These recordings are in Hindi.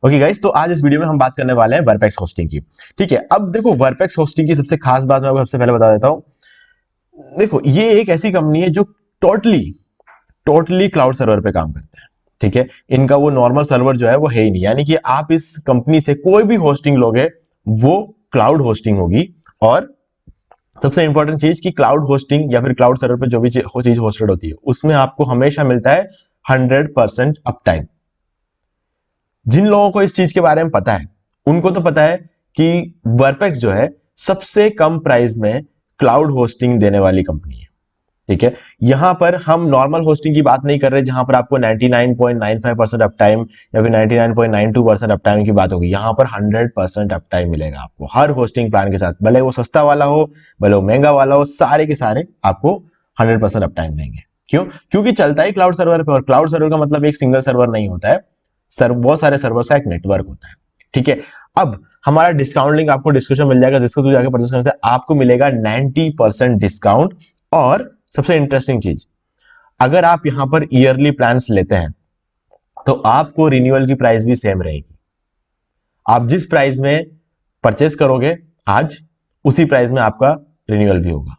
ओके गाइस, तो आज इस वीडियो में हम बात करने वाले हैं वर्पेक्स होस्टिंग की। ठीक है, अब देखो वर्पेक्स होस्टिंग की सबसे खास बात मैं आपको सबसे पहले बता देता हूं। देखो ये एक ऐसी कंपनी है जो टोटली टोटली क्लाउड सर्वर पे काम करते हैं। ठीक है, इनका वो नॉर्मल सर्वर जो है वो है ही नहीं, यानी कि आप इस कंपनी से कोई भी होस्टिंग लोगे वो क्लाउड होस्टिंग होगी। और सबसे इंपॉर्टेंट चीज कि क्लाउड होस्टिंग या फिर क्लाउड सर्वर पे जो भी चीज होस्टेड होती है उसमें आपको हमेशा मिलता है 100% अप टाइम। जिन लोगों को इस चीज के बारे में पता है उनको तो पता है कि वर्पेक्स जो है सबसे कम प्राइस में क्लाउड होस्टिंग देने वाली कंपनी है। ठीक है, यहां पर हम नॉर्मल होस्टिंग की बात नहीं कर रहे जहां पर आपको 99.95% अप टाइम या फिर 99.92% अप टाइम की बात होगी। यहां पर 100% अप टाइम मिलेगा आपको हर होस्टिंग प्लान के साथ, भले वो सस्ता वाला हो भले वो महंगा वाला हो, सारे के सारे आपको 100% अप टाइम देंगे। क्यों? क्योंकि चलता है क्लाउड सर्वर पर, और क्लाउड सर्वर का मतलब एक सिंगल सर्वर नहीं होता है, बहुत सारे सर्वर्स का एक नेटवर्क होता है। ठीक है, अब हमारा डिस्काउंट लिंक आपको डिस्क्रिप्शन मिल जाएगा, जिसको जाकर परचेस करने से आपको मिलेगा 90% डिस्काउंट। और सबसे इंटरेस्टिंग चीज, अगर आप यहां पर ईयरली प्लान्स लेते हैं तो आपको रिन्यूअल की प्राइस भी सेम रहेगी। आप जिस प्राइस में परचेस करोगे आज, उसी प्राइस में आपका रिन्यूअल भी होगा।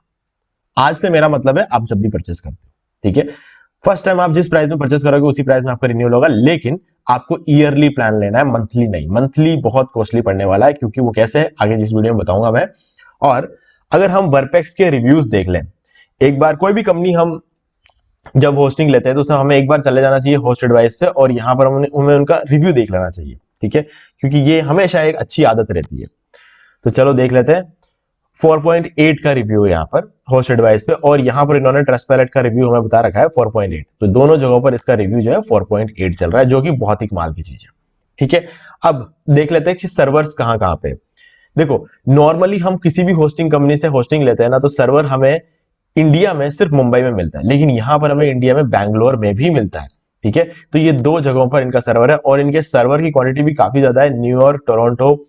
आज से मेरा मतलब है आप जब भी परचेस करते हो। ठीक है, फर्स्ट टाइम आप जिस प्राइस में परचेस करोगे उसी प्राइस में आपका रिन्यूअल होगा, लेकिन आपको ईयरली प्लान लेना है, मंथली नहीं। मंथली बहुत कॉस्टली पड़ने वाला है, क्योंकि वो कैसे है आगे जिस वीडियो में बताऊंगा मैं। और अगर हम वर्पेक्स के रिव्यूज देख लें, एक बार कोई भी कंपनी हम जब होस्टिंग लेते हैं तो उसमें हमें एक बार चले जाना चाहिए होस्ट एडवाइस पे, और यहां पर हमें उनका रिव्यू देख लेना चाहिए। ठीक है, क्योंकि ये हमेशा एक अच्छी आदत रहती है। तो चलो देख लेते हैं। 4.8 का रिव्यू है यहाँ पर होस्ट एडवाइस पे, और यहाँ पर इन्होंने ट्रस्टपैलेट का रिव्यू हमें बता रखा है 4.8। तो दोनों जगहों पर इसका रिव्यू जो है 4.8 चल रहा है, जो कि बहुत ही कमाल की चीज है। ठीक है, अब देख लेते हैं कि सर्वर्स कहाँ कहाँ पे। देखो नॉर्मली हम किसी भी होस्टिंग कंपनी से होस्टिंग लेते हैं ना, तो सर्वर हमें इंडिया में सिर्फ मुंबई में मिलता है, लेकिन यहां पर हमें इंडिया में बैंगलोर में भी मिलता है। ठीक है, तो ये दो जगहों पर इनका सर्वर है, और इनके सर्वर की क्वांटिटी भी काफी ज्यादा है। New York, Toronto,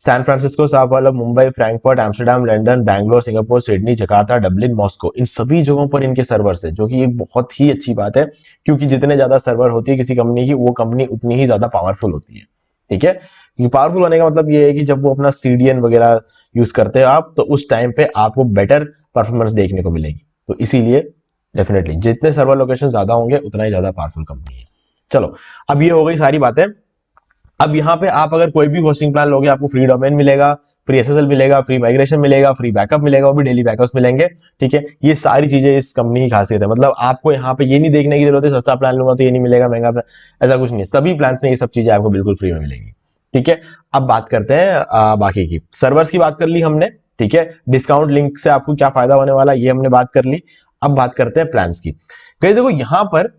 San Francisco, sao Paulo, Mumbai, Frankfurt, Amsterdam, London, Bangalore, Singapore, Sydney, Jakarta, Dublin, Moscow, इन सभी जगहों पर इनके सर्वर्स है, जो कि एक बहुत ही अच्छी बात है। क्योंकि जितने ज्यादा सर्वर होती है किसी कंपनी की, वो कंपनी उतनी ही ज्यादा पावरफुल होती है। ठीक है, क्योंकि पावरफुल होने का मतलब ये है कि जब वो अपना सीडीएन वगैरह यूज करते हैं आप, तो उस टाइम पे आपको बेटर परफॉर्मेंस देखने को मिलेगी। तो इसीलिए डेफिनेटली जितने सर्वर लोकेशन ज्यादा होंगे उतना ही ज्यादा पावरफुल कंपनी है। चलो, अब ये हो गई सारी बातें। अब यहाँ पे आप अगर कोई भी होस्टिंग प्लान लोगे, आपको फ्री डोमेन मिलेगा, फ्री एसएसएल मिलेगा, फ्री माइग्रेशन मिलेगा, फ्री बैकअप मिलेगा, वो भी डेली बैकअप्स मिलेंगे। ठीक है, ये सारी चीजें इस कंपनी की खासियत है। मतलब आपको यहाँ पे ये नहीं देखने की जरूरत है सस्ता प्लान लूंगा तो ये नहीं मिलेगा, महंगा प्लान, ऐसा कुछ नहीं है। सभी प्लान में ये सब चीजें आपको बिल्कुल फ्री में मिलेंगी। ठीक है, अब बात करते हैं बाकी की। सर्वर्स की बात कर ली हमने। ठीक है, डिस्काउंट लिंक से आपको क्या फायदा होने वाला ये हमने बात कर ली। अब बात करते हैं प्लान्स की। कहीं देखो यहां पर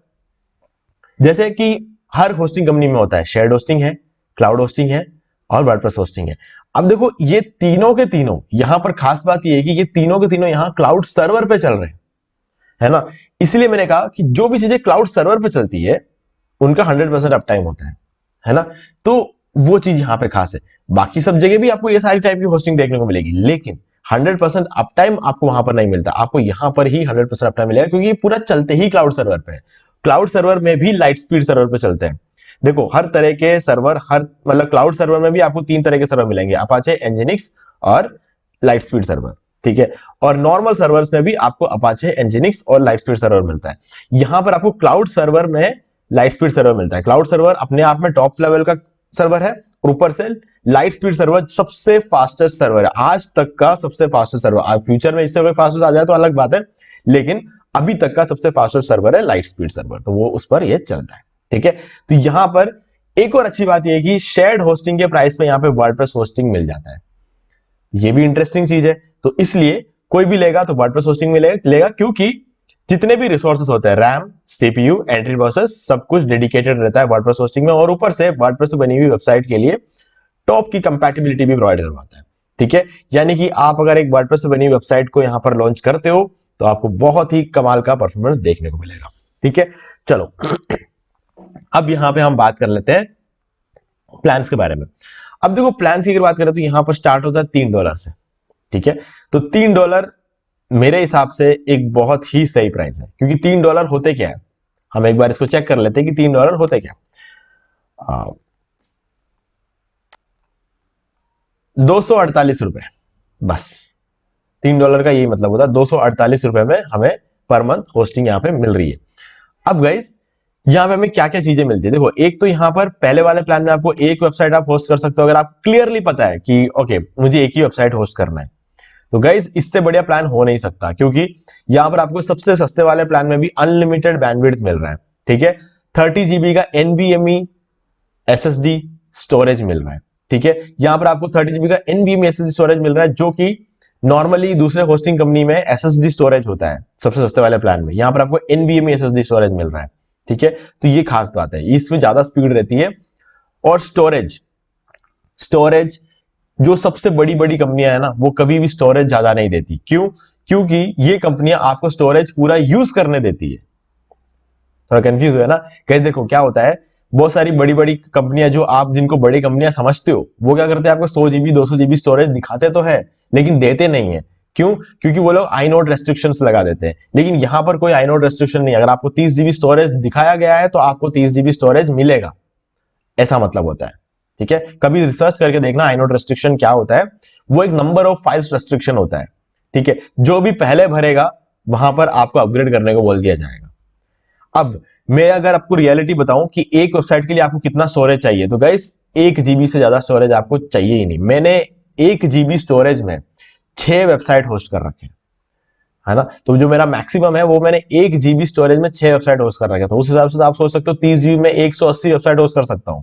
जैसे कि हर होस्टिंग कंपनी में होता है, शेयर्ड होस्टिंग है, क्लाउड होस्टिंग है और वर्डप्रेस होस्टिंग है। अब देखो ये तीनों के तीनों, यहां पर खास बात ये है कि ये तीनों के तीनों यहां क्लाउड सर्वर पे चल रहे हैं, है ना। इसलिए मैंने कहा कि जो भी चीजें क्लाउड सर्वर पे चलती है उनका 100% अप टाइम होता है ना। तो वो चीज यहां पे खास है। बाकी सब जगह भी आपको ये सारी टाइप की होस्टिंग देखने को मिलेगी, लेकिन 100% अप टाइम आपको वहां पर नहीं मिलता, आपको यहां पर ही 100% अप टाइम मिलेगा, क्योंकि ये पूरा चलते ही क्लाउड सर्वर पे है। क्लाउड सर्वर में भी लाइट स्पीड सर्वर पे चलते हैं। देखो हर तरह के सर्वर, हर मतलब क्लाउड सर्वर में भी आपको तीन तरह के सर्वर मिलेंगे, अपाचे, एनजिनिक्स और लाइट स्पीड सर्वर। ठीक है, और नॉर्मल सर्वर्स में भी आपको अपाचे, एनजिनिक्स और लाइट स्पीड सर्वर मिलता है। यहां पर आपको क्लाउड सर्वर में लाइट स्पीड सर्वर मिलता है। क्लाउड सर्वर अपने आप में टॉप लेवल का सर्वर है, ऊपर से लाइट स्पीड सर्वर सबसे फास्टेस्ट सर्वर है, आज तक का सबसे फास्टेस्ट सर्वर। आप फ्यूचर में इससे कोई फास्टेस्ट आ जाए तो अलग बात है, लेकिन अभी तक का सबसे फास्टेस्ट सर्वर है लाइट स्पीड सर्वर, तो वो उस पर ये चलता है। ठीक है, तो यहां पर एक और अच्छी बात यह है कि शेयर्ड होस्टिंग के प्राइस पे यहां पे वर्डप्रेस होस्टिंग मिल जाता है। ये भी इंटरेस्टिंग चीज है। तो इसलिए कोई भी लेगा तो वर्डप्रेस होस्टिंग में लेगा, क्योंकि जितने भी रिसोर्सेस होते हैं, रैम, सीपीयू, एंट्री प्रोसेस, सब कुछ डेडिकेटेड रहता है वर्डप्रेस होस्टिंग में, और ऊपर से वर्डप्रेस से बनी हुई वेबसाइट के लिए टॉप की कंपैटिबिलिटी भी प्रोवाइड करवाता है। ठीक है, यानी कि आप अगर एक वर्डप्रेस से बनी हुई वेबसाइट को यहां पर लॉन्च करते हो तो आपको बहुत ही कमाल का परफॉर्मेंस देखने को मिलेगा। ठीक है, चलो अब यहां पे हम बात कर लेते हैं प्लान्स के बारे में। अब देखो प्लान्स की अगर बात करें तो यहां पर स्टार्ट होता है $3 से। ठीक है, तो $3 मेरे हिसाब से एक बहुत ही सही प्राइस है, क्योंकि $3 होते क्या है, हम एक बार इसको चेक कर लेते हैं कि $3 होते क्या। 248 रुपए, बस $3 का यही मतलब होता है। 248 रुपए में हमें पर मंथ होस्टिंग यहाँ पे मिल रही है। अब गाइस यहाँ पे हमें क्या क्या चीजें मिलती है, देखो एक तो यहाँ पर पहले वाले प्लान में आपको एक वेबसाइट आप होस्ट कर सकते हो, अगर आप क्लियरली पता है कि ओके मुझे एक ही वेबसाइट होस्ट करना है। तो गाइस इससे बढ़िया प्लान हो नहीं सकता, क्योंकि यहाँ पर आपको सबसे सस्ते वाले प्लान में भी अनलिमिटेड बैंडविड्थ मिल रहा है, ठीक है। 30 GB का NVMe SSD स्टोरेज मिल रहा है, ठीक है। यहाँ पर आपको 30 GB का NVMe SSD स्टोरेज मिल रहा है, जो कि नॉर्मली दूसरे होस्टिंग कंपनी में SSD स्टोरेज होता है सबसे सस्ते वाले प्लान में, यहाँ पर आपको NVMe SSD स्टोरेज मिल रहा है, ठीक है। तो ये खास बात है, इसमें ज्यादा स्पीड रहती है। और स्टोरेज स्टोरेज जो सबसे बड़ी बड़ी कंपनियां है ना, वो कभी भी स्टोरेज ज्यादा नहीं देती। क्यों? क्योंकि ये कंपनियां आपको स्टोरेज पूरा यूज करने देती है। थोड़ा कंफ्यूज हुआ ना? कैसे? देखो क्या होता है, बहुत सारी बड़ी बड़ी कंपनियां जो आप जिनको बड़ी कंपनियां समझते हो, वो क्या करते हैं, आपको 100 GB 200 GB स्टोरेज दिखाते तो है लेकिन देते नहीं है। क्यों? क्योंकि वो लोग आईनोड रेस्ट्रिक्शंस लगा देते हैं। लेकिन यहां पर कोई आईनोड रेस्ट्रिक्शन नहीं, अगर आपको 30 GB स्टोरेज दिखाया गया है तो आपको 30 GB स्टोरेज मिलेगा, ऐसा मतलब होता है, ठीक है। कभी रिसर्च करके देखना आईनोड रेस्ट्रिक्शन क्या होता है। वो एक नंबर ऑफ फाइल्स रेस्ट्रिक्शन होता है, ठीक है। जो भी पहले भरेगा वहां पर आपको अपग्रेड करने को बोल दिया जाएगा। अब मैं अगर आपको रियलिटी बताऊं कि एक वेबसाइट के लिए आपको कितना स्टोरेज चाहिए, तो गाइस 1 GB से ज्यादा स्टोरेज आपको चाहिए ही नहीं। मैंने 1 GB स्टोरेज में 6 वेबसाइट होस्ट कर रखे हैं, है ना। तो जो मेरा मैक्सिमम है वो मैंने 1 GB स्टोरेज में 6 वेबसाइट होस्ट कर रखे, तो उस हिसाब से आप सोच सकते हो 30 GB में 180 वेबसाइट होस्ट कर सकता हूं।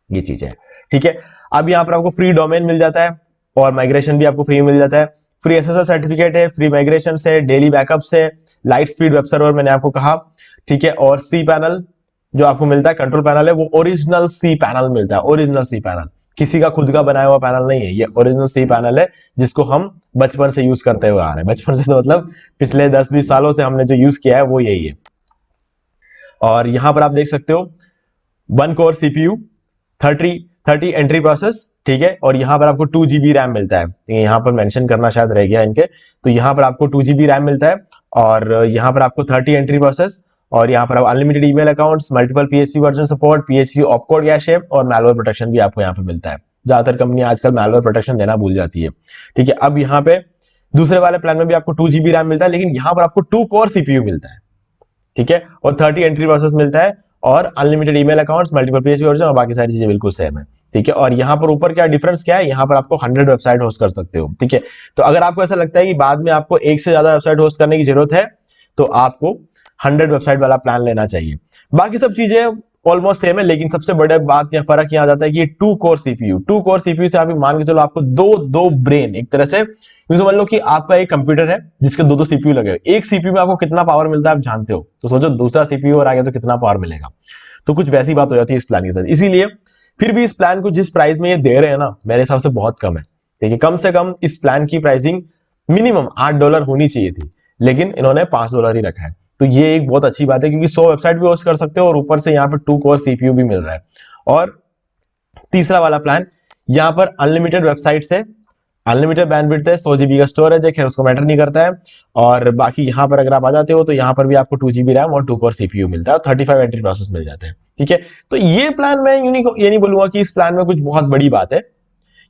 ये चीज है, ठीक है। अब यहां पर आपको फ्री डोमेन मिल जाता है और माइग्रेशन भी आपको फ्री मिल जाता है। फ्री SSL सर्टिफिकेट है, फ्री माइग्रेशन से, डेली बैकअप से, लाइट स्पीड वेब सर्वर मैंने आपको कहा, ठीक है। और सी पैनल जो आपको मिलता है, कंट्रोल पैनल है, वो ओरिजिनल सी पैनल मिलता है। ओरिजिनल सी पैनल, किसी का खुद का बनाया हुआ पैनल नहीं है, ये ओरिजिनल सी पैनल है जिसको हम बचपन से यूज करते हुए आ रहे हैं। बचपन से तो मतलब पिछले 10-20 सालों से हमने जो यूज किया है वो यही है। और यहां पर आप देख सकते हो 1 कोर CPU, 30 एंट्री प्रोसेस, ठीक है। और यहां पर आपको 2 GB रैम मिलता है, यहां पर मेंशन करना शायद रह गया इनके, तो यहां पर आपको 2 GB रैम मिलता है। और यहां पर आपको 30 एंट्री प्रोसेस, और यहां पर आप unlimited email accounts, multiple PHP version support, PHP opcode cache और मैलवेयर प्रोटेक्शन भी आपको यहां पे मिलता है। ज्यादातर कंपनी आजकल मैलवेयर प्रोटेक्शन देना भूल जाती है, ठीक है। अब यहाँ पे दूसरे वाले प्लान में भी आपको 2 GB रैम मिलता है, लेकिन यहां पर आपको 2 कोर CPU मिलता है, ठीक है। और 30 एंट्री प्रोसेस मिलता है, और unlimited email accounts, multiple PHP version और बाकी सारी चीजें बिल्कुल सेम है, ठीक है। और यहाँ पर ऊपर क्या डिफरेंस क्या है, यहाँ पर आपको 100 वेबसाइट होस्ट कर सकते हो, ठीक है। तो अगर आपको ऐसा लगता है कि बाद में आपको एक से ज्यादा वेबसाइट होस्ट करने की जरूरत है, तो आपको 100 वेबसाइट वाला प्लान लेना चाहिए। बाकी सब चीजें ऑलमोस्ट सेम है, लेकिन सबसे बड़ा बात या फर्क यहाँ आ जाता है कि 2 कोर CPU, 2 कोर CPU से आप मान के चलो आपको दो ब्रेन, एक तरह से यूं समझ लो कि आपका एक कंप्यूटर है जिसके दो CPU लगे हुए, एक CPU में आपको कितना पावर मिलता है आप जानते हो, तो सोचो दूसरा CPU और आ गया तो कितना पावर मिलेगा। तो कुछ वैसी बात हो जाती है इस प्लान के साथ। इसीलिए फिर भी इस प्लान को जिस प्राइस में ये दे रहे हैं ना, मेरे हिसाब से बहुत कम है। देखिए कम से कम इस प्लान की प्राइसिंग मिनिमम $8 होनी चाहिए थी, लेकिन इन्होंने $5 ही रखा है। तो ये एक बहुत अच्छी बात है, क्योंकि 100 वेबसाइट भी होस्ट कर सकते हो और ऊपर से यहाँ पे 2 कोर CPU भी मिल रहा है। और तीसरा वाला प्लान, यहाँ पर अनलिमिटेड वेबसाइट है, अनलिमिटेड बैंडविड्थ है, 100 GB का स्टोरेज है, खैर उसको मैटर नहीं करता है। और बाकी यहाँ पर अगर आप आ जाते हो तो यहाँ पर भी आपको 2 GB रैम और 2 कोर CPU मिलता है और 35 एंट्री प्रोसेस मिल जाते हैं, ठीक है। तो ये प्लान मैं ये नहीं बोलूंगा कि इस प्लान में कुछ बहुत बड़ी बात है,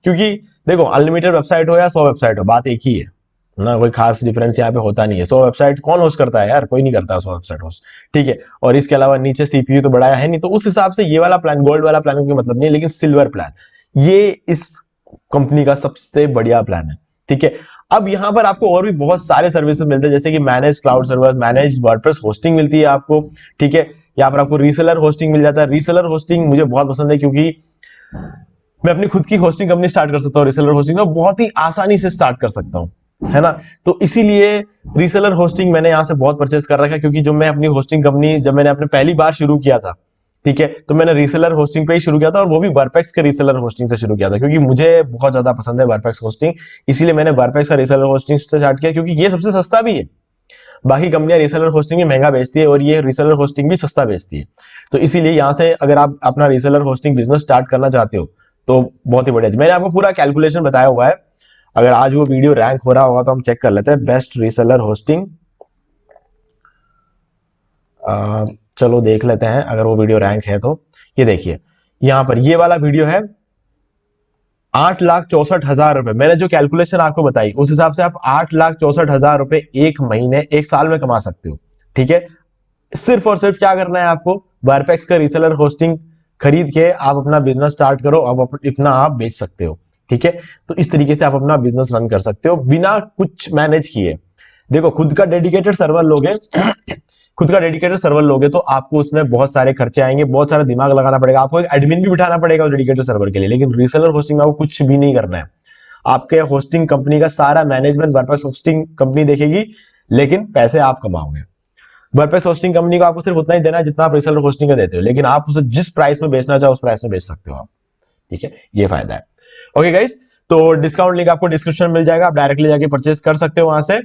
क्योंकि देखो अनलिमिटेड वेबसाइट हो या 100 वेबसाइट हो, बात एक ही है ना, कोई खास डिफरेंस यहाँ पे होता नहीं है। 100 वेबसाइट कौन होस्ट करता है यार, कोई नहीं करता 100 वेबसाइट होस्ट, ठीक है। और इसके अलावा नीचे CPU तो बढ़ाया है नहीं, तो उस हिसाब से ये वाला प्लान, गोल्ड वाला प्लान, कोई मतलब नहीं है। लेकिन सिल्वर प्लान ये इस कंपनी का सबसे बढ़िया प्लान है, ठीक है। अब यहां पर आपको और भी बहुत सारे सर्विसेज मिलते हैं, जैसे कि manage cloud servers, manage WordPress hosting मिलती है आपको, ठीक है। यहाँ पर आपको रीसेलर होस्टिंग मिल जाता है। रीसेलर होस्टिंग मुझे बहुत पसंद है, क्योंकि मैं अपनी खुद की होस्टिंग कंपनी स्टार्ट कर सकता हूँ रीसेलर होस्टिंग में, बहुत ही आसानी से स्टार्ट कर सकता हूँ, है ना। तो इसीलिए रीसेलर होस्टिंग मैंने यहाँ से बहुत परचेज कर रखा है, क्योंकि जो मैं अपनी होस्टिंग कंपनी जब मैंने अपने पहली बार शुरू किया था, ठीक है, तो मैंने रीसेलर होस्टिंग पे ही शुरू किया था, और वो भी वर्पेक्स के रीसेलर होस्टिंग से शुरू किया था, क्योंकि मुझे बहुत ज्यादा पसंद है वर्पेक्स होस्टिंग। इसीलिए मैंने वर्पेक्स का रीसेलर होस्टिंग से स्टार्ट किया, क्योंकि ये सबसे सस्ता भी है। बाकी कंपनियां रीसेलर होस्टिंग में महंगा बेचती है और ये रीसेलर होस्टिंग भी सस्ता बेचती है। तो इसीलिए यहां से अगर आप अपना रीसेलर होस्टिंग बिजनेस स्टार्ट करना चाहते हो तो बहुत ही बढ़िया। मैंने आपको पूरा कैलकुलेशन बताया हुआ है, अगर आज वो वीडियो रैंक हो रहा होगा तो हम चेक कर लेते हैं। बेस्ट रीसेलर होस्टिंग, चलो देख लेते हैं अगर वो वीडियो रैंक है तो। ये देखिए यहाँ पर ये वाला वीडियो है 8,64,000 रुपए, मैंने जो कैलकुलेशन आपको बताई उस हिसाब से आप 8,64,000 रुपए एक महीने, एक साल में कमा सकते हो। ठीक है, सिर्फ और सिर्फ क्या करना है आपको, वायरपैक्स का रीसेलर होस्टिंग खरीद के आप अपना बिजनेस स्टार्ट करो, अब इतना आप बेच सकते हो। ठीक है, तो इस तरीके से आप अपना बिजनेस रन कर सकते हो बिना कुछ मैनेज किए। देखो, खुद का डेडिकेटेड सर्वर लोगे खुद का डेडिकेटेड सर्वर लोगे तो आपको उसमें बहुत सारे खर्चे आएंगे, बहुत सारा दिमाग लगाना पड़ेगा, आपको एक एडमिन भी बिठाना पड़ेगा उस डेडिकेटेड सर्वर के लिए। लेकिन रीसेलर होस्टिंग में आपको कुछ भी नहीं करना है, आपके होस्टिंग कंपनी का सारा मैनेजमेंट वर्डप्रेस होस्टिंग कंपनी देखेगी, लेकिन पैसे आप कमाओगे। वर्डप्रेस होस्टिंग कंपनी को आपको सिर्फ उतना ही देना है जितना आप रीसेलर होस्टिंग का देते हो, लेकिन आप उसे जिस प्राइस में बेचना चाहो उस प्राइस में बेच सकते हो आप। ठीक है, ये फायदा है। ओके गाइस, तो डिस्काउंट लिंक आपको डिस्क्रिप्शन में मिल जाएगा, आप डायरेक्टली जाके परचेज कर सकते हो, वहां से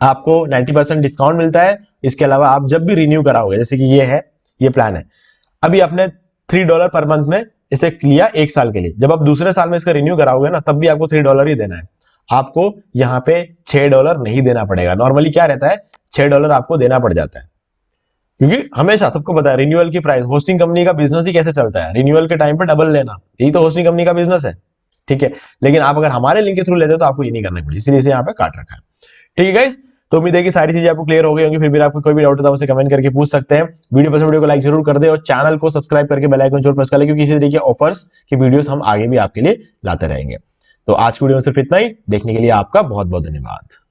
आपको 90% डिस्काउंट मिलता है। इसके अलावा आप जब भी रिन्यू कराओगे, जैसे कि ये है, ये प्लान है, अभी आपने $3 पर मंथ में इसे लिया एक साल के लिए, जब आप दूसरे साल में इसका रिन्यू कराओगे ना, तब भी आपको $3 ही देना है, आपको यहाँ पे $6 नहीं देना पड़ेगा। नॉर्मली क्या रहता है, $6 आपको देना पड़ जाता है, क्योंकि हमेशा सबको पता है रिन्यूअल की प्राइस, होस्टिंग कंपनी का बिजनेस ही कैसे चलता है, रिन्यूअल के टाइम पे डबल लेना, यही तो होस्टिंग कंपनी का बिजनेस है। ठीक है, लेकिन आप अगर हमारे लिंक के थ्रू लेते हो तो आपको ये नहीं करना पड़ेगा, इसलिए इसे यहाँ पे काट रखा है। ठीक है गाइस, तो उम्मीद है कि सारी चीजें आपको क्लियर हो गई होंगी। फिर भी आपको कोई भी डाउट होता है मुझसे कमेंट करके पूछ सकते हैं। वीडियो को लाइक जरूर कर दे और चैनल को सब्सक्राइब करके बेल आइकन जरूर प्रेस कर ले, क्योंकि इसी तरीके ऑफर्स की वीडियोस हम आगे भी आपके लिए लाते रहेंगे। तो आज की वीडियो में सिर्फ इतना ही, देखने के लिए आपका बहुत बहुत धन्यवाद।